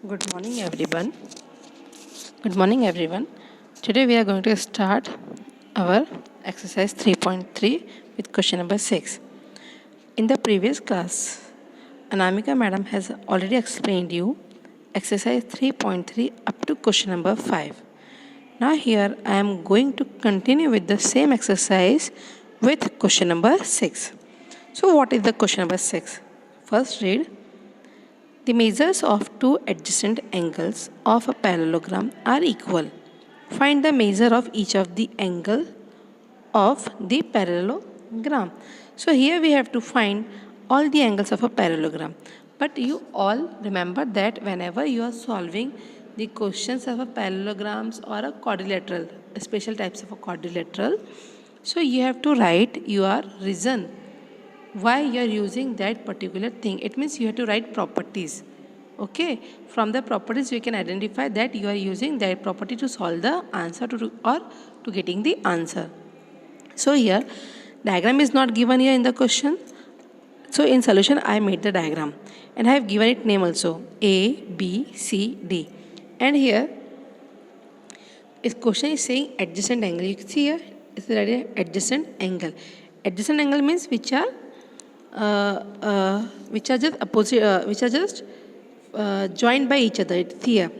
Good morning, everyone. Good morning, everyone. Today we are going to start our exercise 3.3 with question number 6. In the previous class, Anamika madam has already explained you exercise 3.3 up to question number 5. Now here I am going to continue with the same exercise with question number 6. So what is the question number 6? First read. The measures of two adjacent angles of a parallelogram are equal. Find the measure of each of the angle of the parallelogram. So here we have to find all the angles of a parallelogram. But you all remember that whenever you are solving the questions of a parallelograms or a quadrilateral, special types of a quadrilateral, so you have to write your reason why you are using that particular thing. It means you have to write properties. Okay, from the properties you can identify that you are using that property to solve the answer or to getting the answer. So here diagram is not given here in the question. So in solution I made the diagram and I have given it name also A, B, C, D. And here if question is saying adjacent angle, you can see here it's already adjacent angle. Adjacent angle means which are just opposite, which are just joined by each other. It's here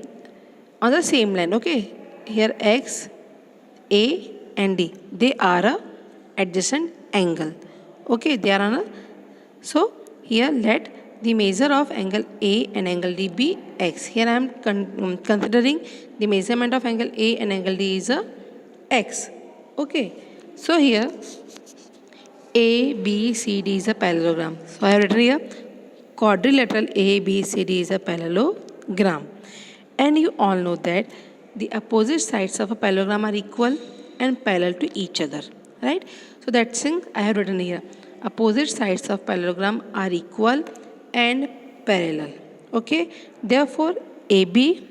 on the same line. Okay, here X, A, and D. They are a adjacent angle. Okay, they are on a. So here let the measure of angle A and angle D be X. Here I am considering the measurement of angle A and angle D is a X. Okay, so here a, B, C, D is a parallelogram. So I have written here quadrilateral A, B, C, D is a parallelogram. And you all know that the opposite sides of a parallelogram are equal and parallel to each other. Right? So that's thing I have written here. Opposite sides of parallelogram are equal and parallel. Okay? Therefore, AB,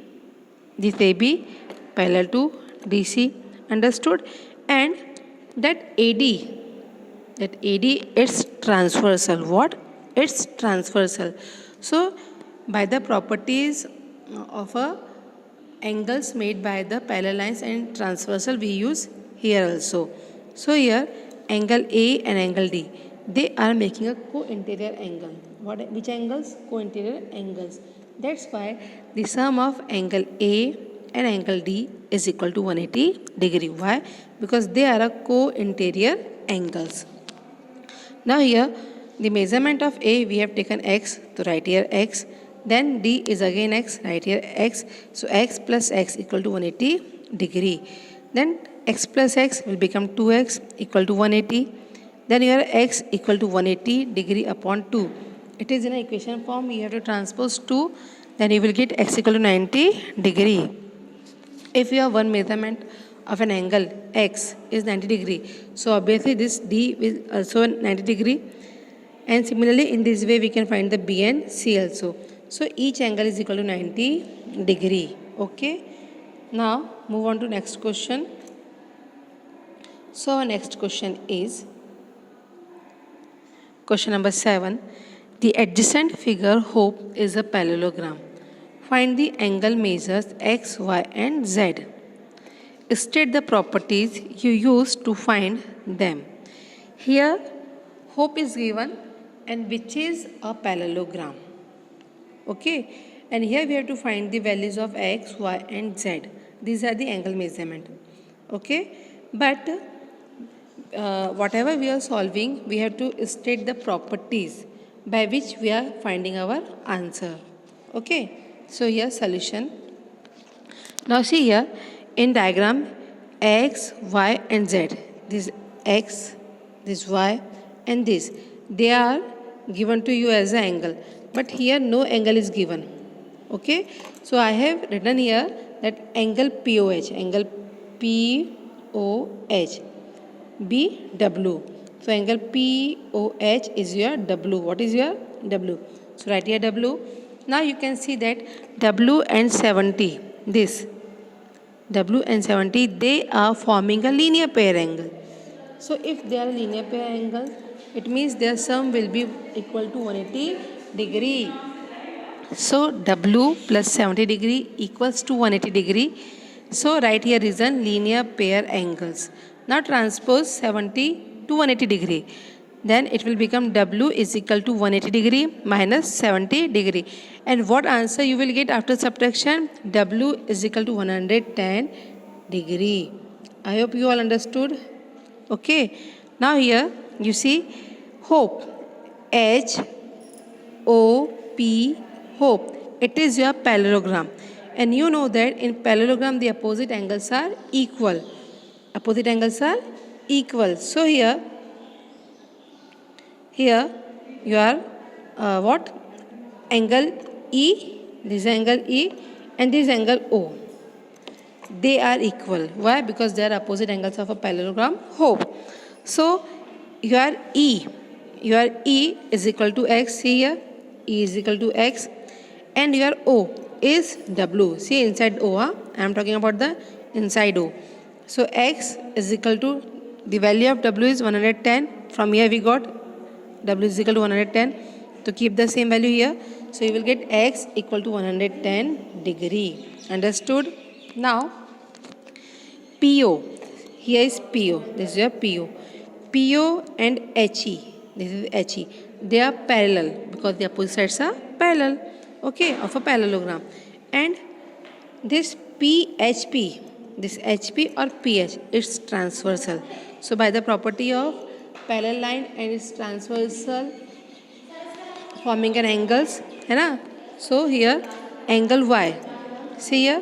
this AB parallel to DC. Understood? And that AD it's transversal. What? It's transversal. So by the properties of a angles made by the parallel lines and transversal we use here also. So here angle A and angle D, they are making a co-interior angle. Which angles? Co-interior angles. That's why the sum of angle A and angle D is equal to 180 degree. Why? Because they are a co-interior angles. Now here the measurement of A we have taken X, to write here X. Then D is again X, write here X. So X plus X equal to 180 degree. Then X plus X will become 2X equal to 180. Then your X equal to 180 degree upon 2. It is in an equation form, you have to transpose 2. Then you will get X equal to 90 degree. If you have one measurement of an angle X is 90 degree, so obviously this D is also 90 degree, and similarly in this way we can find the B and C also. So each angle is equal to 90 degree. Okay, now move on to next question. So our next question is question number 7. The adjacent figure hope is a parallelogram. Find the angle measures X, Y and Z. State the properties you use to find them. Here hope is given and which is a parallelogram. Okay, and here we have to find the values of X, Y and Z. These are the angle measurement. Okay, but whatever we are solving, we have to state the properties by which we are finding our answer. Okay, so here solution. Now see here in diagram X, Y and Z. This X, this Y and this. They are given to you as an angle. But here no angle is given. Okay. So I have written here that angle POH. Angle POH. BW. So angle POH is your W. What is your W? So write here W. Now you can see that W and 70. This W and 70, they are forming a linear pair angle. So if they are linear pair angle, it means their sum will be equal to 180 degree. So W plus 70 degree equals to 180 degree. So write here is a linear pair angles. Now transpose 70 to 180 degree. Then it will become W is equal to 180 degree minus 70 degree. And what answer you will get after subtraction? W is equal to 110 degree. I hope you all understood. Okay. Now here you see hope. H O P hope. It is your parallelogram. And you know that in parallelogram the opposite angles are equal. Opposite angles are equal. So here you are what? Angle E, this angle E and this angle O. They are equal. Why? Because they are opposite angles of a parallelogram hope. So your E is equal to X. See here, E is equal to X, and your O is W. See inside O, I am talking about the inside O. So X is equal to, the value of W is 110. From here we got W is equal to 110. To keep the same value here, so you will get X equal to 110 degree. Understood? Now PO, here is PO, this is your PO. PO and HE, this is HE, they are parallel because the opposite sides are parallel, okay, of a parallelogram. And this PHP, this HP or PH, it's transversal. So by the property of parallel line and its transversal forming an angles, है ना? So here angle Y, see here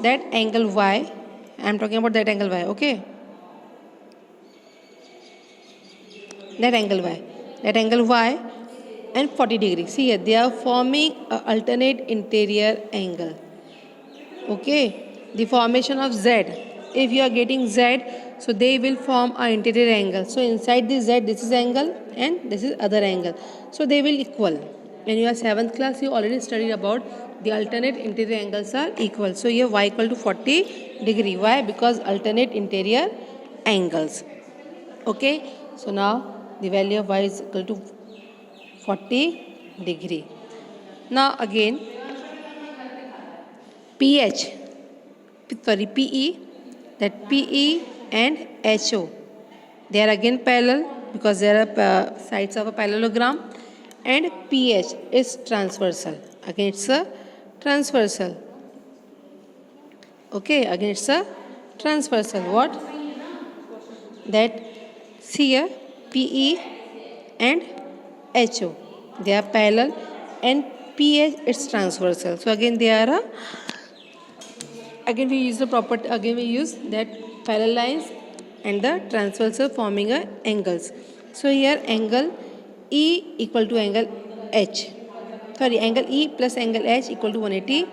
that angle Y, I am talking about that angle Y, okay? That angle Y and 40 degrees. See here, they are forming an alternate interior angle. Okay, the formation of Z. If you are getting Z, so they will form an interior angle. So inside this Z, this is angle and this is other angle. So they will equal. In your 7th class, you already studied about the alternate interior angles are equal. So here Y equal to 40 degree. Why? Because alternate interior angles. Okay, so now the value of Y is equal to 40 degree. Now again PE, that PE and HO, they are again parallel because they are sides of a parallelogram, and PH is transversal. Again it's a transversal. Okay, again it's a transversal. What? That see here PE and HO, they are parallel, and PH it's transversal. So again they are again we use the property, again we use that parallel lines and the transversal forming a angles. So here angle E equal to angle H. Sorry, angle E plus angle H equal to 180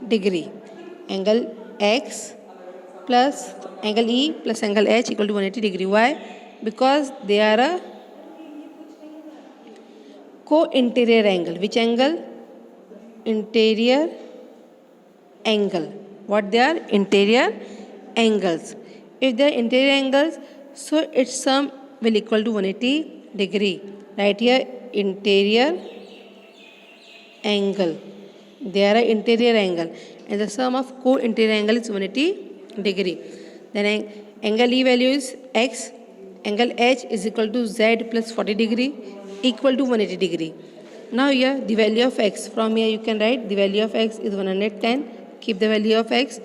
degree. Angle X plus angle E plus angle H equal to 180 degree. Why? Because they are a co-interior angle. Which angle? Interior angle. What they are? Interior angles. If they are interior angles, so its sum will equal to 180 degree. Right here interior angle. They are an interior angle, and the sum of co-interior angle is 180 degree. Then angle E value is X. Angle H is equal to Z plus 40 degree equal to 180 degree. Now here the value of X, from here you can write the value of X is 110. Keep the value of X.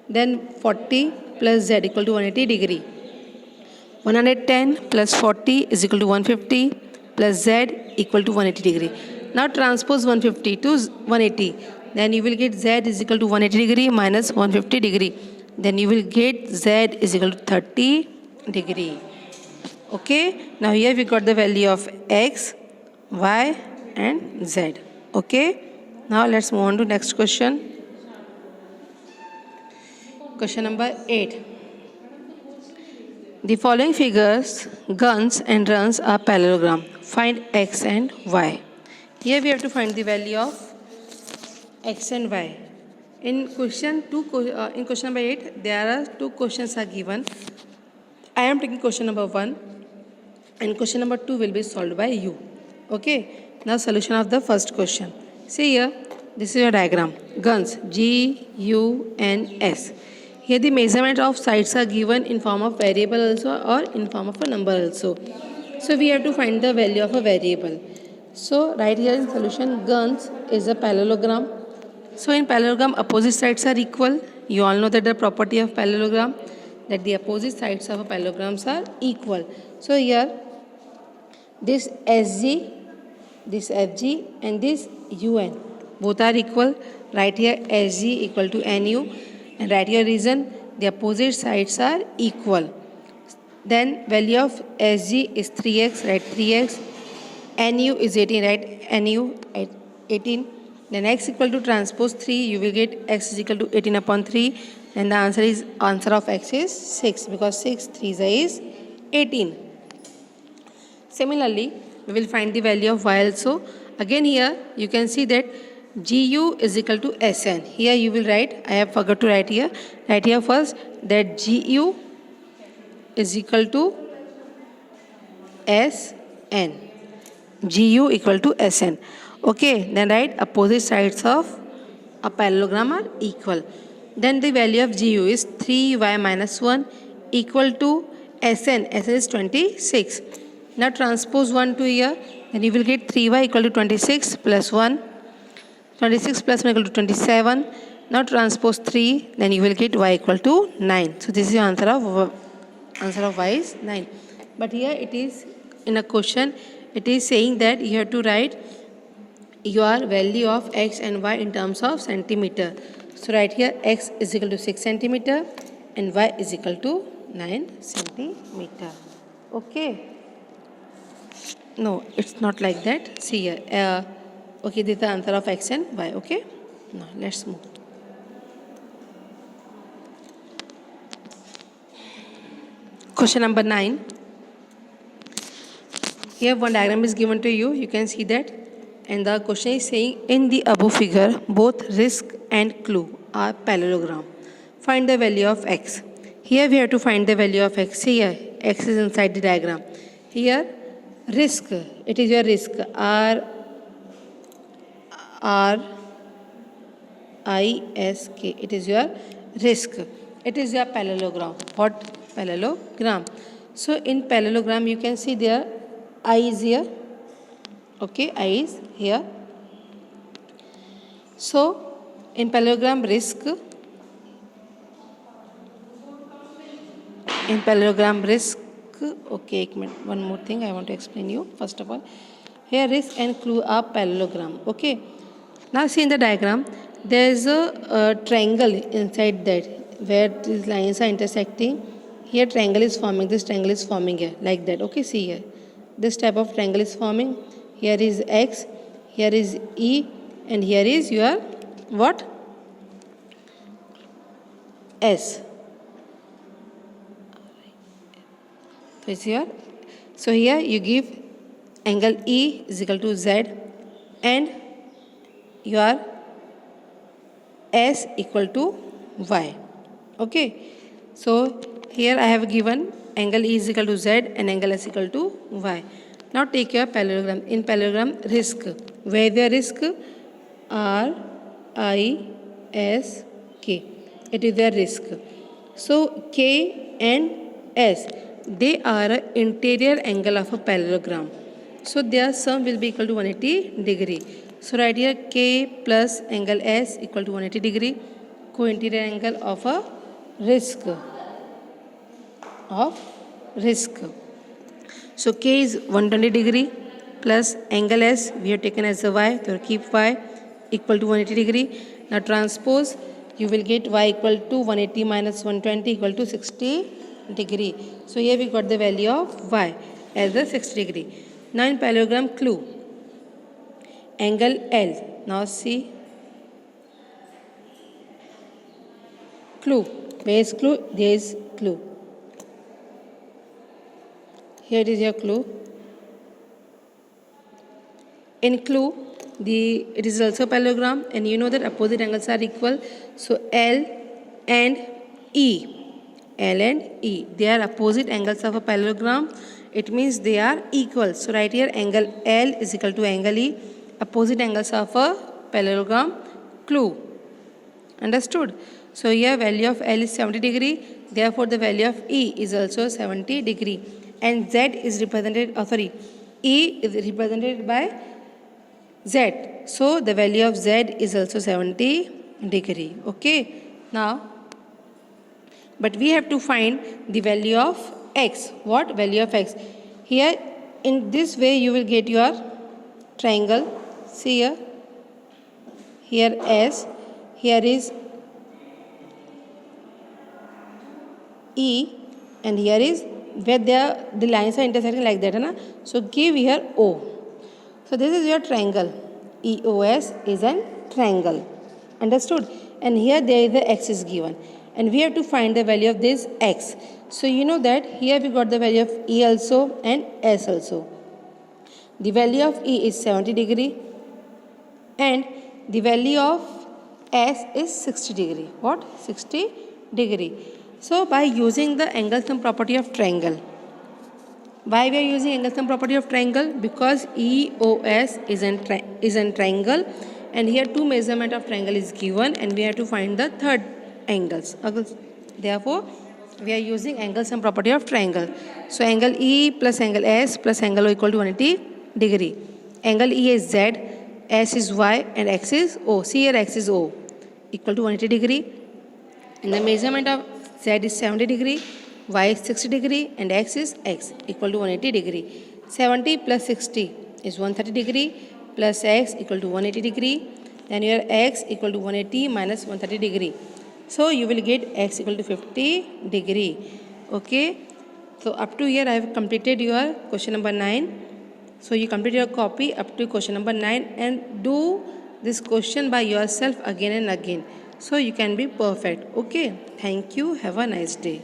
Then 40 plus Z equal to 180 degree. 110 plus 40 is equal to 150 plus Z equal to 180 degree. Now transpose 150 to 180. Then you will get Z is equal to 180 degree minus 150 degree. Then you will get Z is equal to 30 degree. Okay. Now here we got the value of X, Y and Z. Okay. Now let's move on to next question. Question number 8. The following figures, guns and runs are parallelogram. Find X and Y. Here we have to find the value of X and Y. In question number 8, there are 2 questions are given. I am taking question number 1, and question number 2 will be solved by you. Okay. Now solution of the first question. See here, this is your diagram. Guns, G-U-N-S. Here the measurement of sides are given in form of variable also or in form of a number also. So we have to find the value of a variable. So right here in solution, guns is a parallelogram. So in parallelogram, opposite sides are equal. You all know that the property of parallelogram, that the opposite sides of a parallelograms are equal. So here, this SG, this FG and this UN, both are equal. Right here, SG equal to NU, and right here reason, the opposite sides are equal. Then value of SG is 3x, right? 3x. NU is 18, right? NU at 18. Then x equal to transpose 3, you will get x is equal to 18 upon 3. And the answer of x is 6, because 6 3 is 18. Similarly, we will find the value of y also. Again here, you can see that GU is equal to SN. Here you will write, I have forgot to write here. Write here first that GU is equal to SN. GU equal to SN. Okay, then write opposite sides of a parallelogram are equal. Then the value of GU is 3y minus 1 equal to SN. SN is 26. Now transpose 1 to here, then you will get 3y equal to 26 plus 1. 26 plus 1 equal to 27. Now transpose 3, then you will get y equal to 9. So this is the answer of y is 9. But here it is in a question, it is saying that you have to write your value of x and y in terms of centimeter. So right here x is equal to 6 centimeter and y is equal to 9 centimeter. Okay. No, it's not like that. See here. Okay, this is the answer of x and y. Okay. Now let's move. Question number 9. Here one diagram is given to you. You can see that. And the question is saying, in the above figure, both risk and clue are parallelogram. Find the value of x. Here we have to find the value of x. Here, x is inside the diagram. Here, risk, it is your risk. R-I-S-K. It is your risk. It is your parallelogram. What? Parallelogram. So in parallelogram, you can see there, I is here. Okay, I is here. So in parallelogram risk, okay, one more thing I want to explain you. First of all, here risk and clue are parallelogram. Okay, now see in the diagram, there is a triangle inside that where these lines are intersecting. Here triangle is forming, this triangle is forming here, like that. Okay, see here, this type of triangle is forming. Here is x, here is E, and here is your what? S. So it's here. So here you give angle E is equal to Z and your S equal to Y. Okay. So here I have given angle E is equal to Z and angle S equal to Y. Now take your parallelogram. In parallelogram, risk. Where the risk? R-I-S-K. It is the risk. So K and S, they are an interior angle of a parallelogram. So their sum will be equal to 180 degree. So right here K plus angle S equal to 180 degree. Co-interior angle of a risk. So K is 120 degree plus angle S we have taken as a Y, so keep Y equal to 180 degree. Now transpose, you will get Y equal to 180 minus 120 equal to 60 degree. So here we got the value of Y as the 60 degree. Now in parallelogram clue, angle L. Now see clue. Where is clue? There is clue. Here is your clue. In clue, it is also parallelogram, and you know that opposite angles are equal. So L and E, they are opposite angles of a parallelogram. It means they are equal. So right here, angle L is equal to angle E, opposite angles of a parallelogram clue. Understood? So here value of L is 70 degree. Therefore, the value of E is also 70 degree. And Z is represented, E is represented by Z. So the value of Z is also 70 degree. Okay. Now, but we have to find the value of X. What value of X? Here, in this way, you will get your triangle. See here. Here S. Here is E, and here is where the lines are intersecting like that, na? So give here O. So this is your triangle. EOS is a triangle. Understood? And here there is the X is given. And we have to find the value of this X. So you know that here we got the value of E also and S also. The value of E is 70 degree and the value of S is 60 degree. What? 60 degree. So by using the angle sum property of triangle. Why we are using angle sum property of triangle? Because EOS is an triangle and here two measurement of triangle is given and we have to find the third angles. Therefore, we are using angle sum property of triangle. So angle E plus angle S plus angle O equal to 180 degree. Angle E is Z, S is Y and X is O. See here X is O equal to 180 degree. And the measurement of Z is 70 degree, Y is 60 degree and X is X equal to 180 degree. 70 plus 60 is 130 degree plus X equal to 180 degree. Then your X equal to 180 minus 130 degree. So you will get X equal to 50 degree. Okay. So up to here I have completed your question number 9. So you complete your copy up to question number 9 and do this question by yourself again and again. So you can be perfect. Okay. Thank you. Have a nice day.